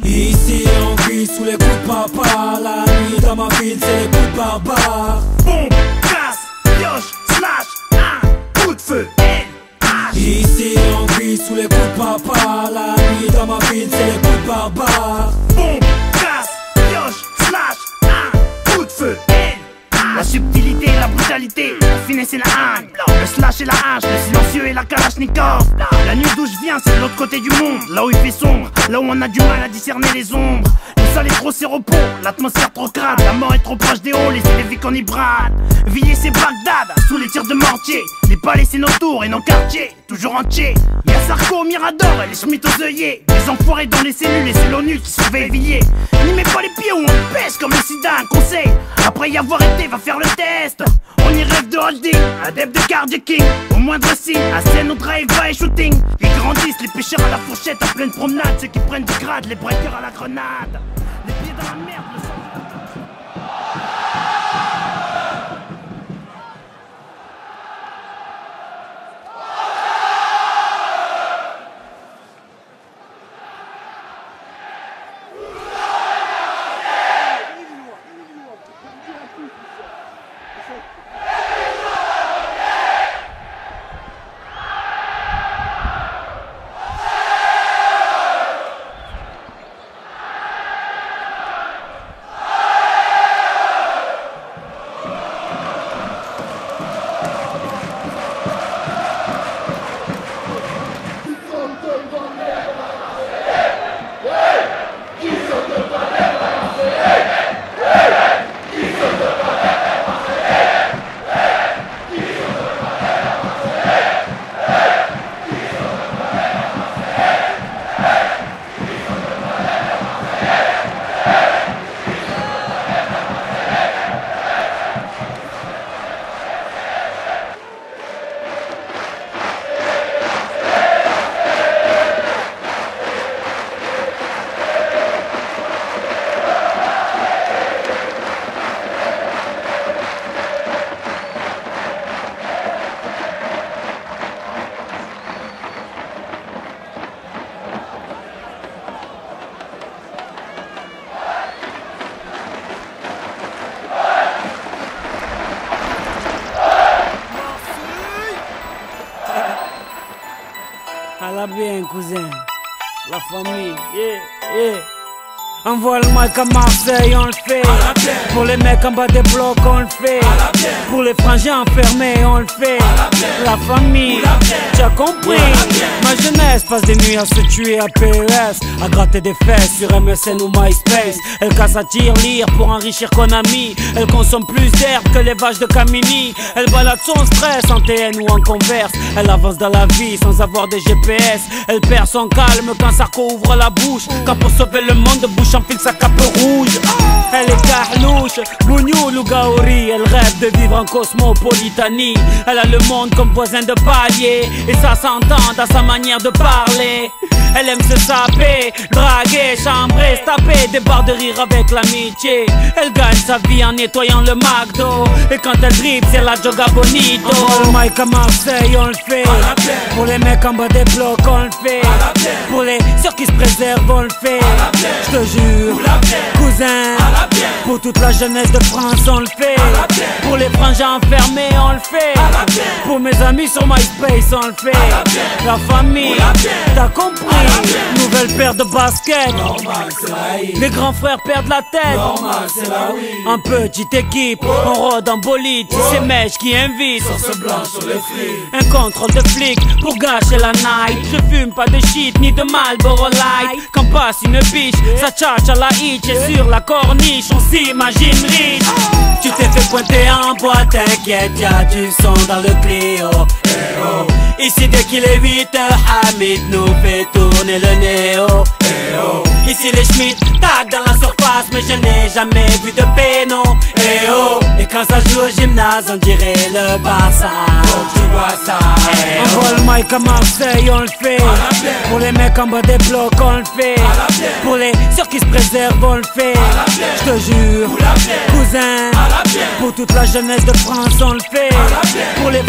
Ici on vit sous les coups de papa. La nuit dans ma ville c'est les coups de barbare. Bombe, casse, pioche, slash, un coup de feu, LH. Ici on vit sous les coups de papa. La nuit dans ma ville c'est les coups de barbare. Bombe, casse, pioche, slash, un coup de feu, LH. La subtilité et la brutalité, la finesse et la haine, le slash et la hache, le silencieux et la kalachnikov. La nuit d'où je viens c'est de l'autre côté du monde, là où il fait sombre, là où on a du mal à discerner les ombres. Le sol est trop séropos, l'atmosphère trop crade, la mort est trop proche des halls et c'est des vies qu'on y brade. Villiers c'est Bagdad, sous les tirs de mortier. Les palais c'est nos tours et nos quartiers, toujours entiers. Y'a Sarko, Mirador et les Schmitt aux œillets. Les enfoirés dans les cellules et c'est l'ONU qui surveille Villiers. N'y mets pas les pieds où on pèse comme le sida, un conseil. Après y avoir été, va faire le test. On y rêve de holding, adepte de carjacking. Au moindre signe, à scène au drive-by et shooting. Ils grandissent, les pêcheurs à la fourchette, en pleine promenade. Ceux qui prennent du grade, les breakers à la grenade. Les pieds dans la merde, le sang. À la bien, cousin. La famille, yeah. Envoie le mic à Marseille, on le fait. Pour les mecs en bas des blocs, on le fait. Pour les frangins enfermés, on le fait. La famille, tu as compris. Ma jeunesse passe des nuits à se tuer à PES, à gratter des fesses sur MSN ou MySpace. Elle casse à tir-lire pour enrichir Konami. Elle consomme plus d'herbe que les vaches de Camini. Elle balade son stress en TN ou en Converse. Elle avance dans la vie sans avoir des GPS. Elle perd son calme quand Sarko ouvre la bouche. Quand pour sauver le monde, bouche enfile sa cape rouge. Elle est carlouche, bougnoul ou gaori. Elle rêve de vivre en cosmopolitanie. Elle a le monde comme voisin de palier, et ça s'entend dans sa manière de parler. Elle aime se saper, draguer, chambrer, se taper des barres de rire avec l'amitié. Elle gagne sa vie en nettoyant le McDo, et quand elle dribble c'est la Joga Bonito. Envoie le mic à Marseille, on le fait. Pour les mecs en bas des blocs, on le fait. Pour les ceux qui se préservent, on le fait. Je te jure, cousin, pour toute la jeunesse de France, on le fait. Pour les frangins enfermés, on le fait. Pour mes amis sur MySpace, on le fait. La famille, t'as compris. Nouvelle paire de baskets. Normal, c'est la vie. Les grands frères perdent la tête. Normal, c'est la vie. En petite équipe, on rôde en bolide. C'est Mèche qui invite. Sauce blanche sur les frites. Un contrôle de flic pour gâcher la night. Je fume pas de shit ni de Marlboro Light. Quand passe une biche, ça tchatche à la hitch. Et sur la corniche, on s'imagine riche. Tu t'es fait pointer en boîte, t'inquiète, y'a du son dans le Clio. Ici dès qu'il est 8h, Hamid nous fait tourner le néo. Ici les Schmitt tac dans la surface, mais je n'ai jamais vu de péno. Et quand ça joue au gymnase, on dirait le Barça. Tu vois ça. On voit le mic à Marseille, on le fait. Pour les mecs en bas des blocs, on le fait. Pour les ceux qui se préservent, on le fait. Je te jure, cousin. Pour toute la jeunesse de France, on le fait. Pour les